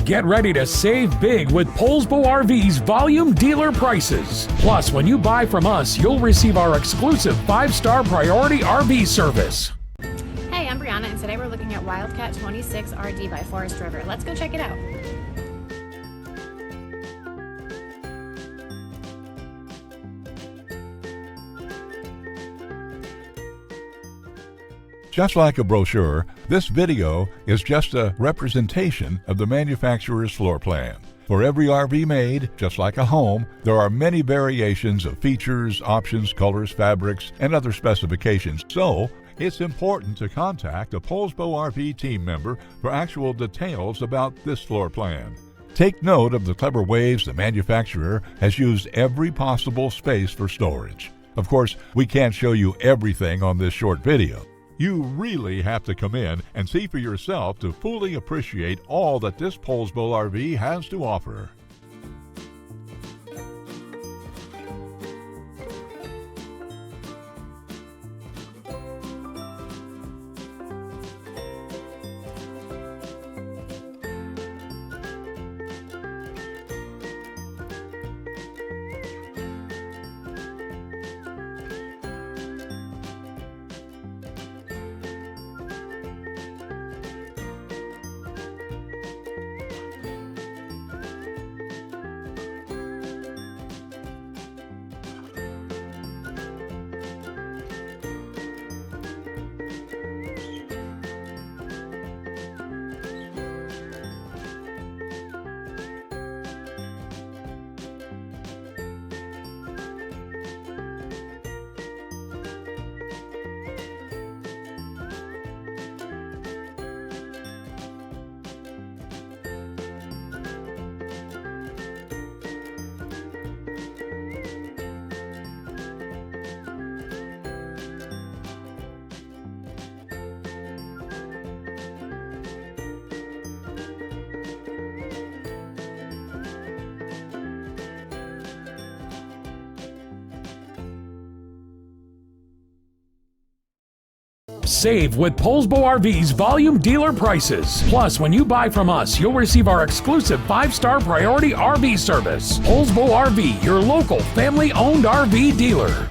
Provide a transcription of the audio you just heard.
Get ready to save big with Poulsbo RV's volume dealer prices. Plus, when you buy from us, you'll receive our exclusive 5-star priority RV service. Hey, I'm Brianna, and today we're looking at Wildcat-26RD by Forest River. Let's go check it out. Just like a brochure, this video is just a representation of the manufacturer's floor plan. For every RV made, just like a home, there are many variations of features, options, colors, fabrics, and other specifications. So, it's important to contact a Poulsbo RV team member for actual details about this floor plan. Take note of the clever ways the manufacturer has used every possible space for storage. Of course, we can't show you everything on this short video. You really have to come in and see for yourself to fully appreciate all that this Poulsbo RV has to offer. Save with Poulsbo RV's volume dealer prices. Plus, when you buy from us, you'll receive our exclusive 5-star priority RV service. Poulsbo RV, your local family-owned RV dealer.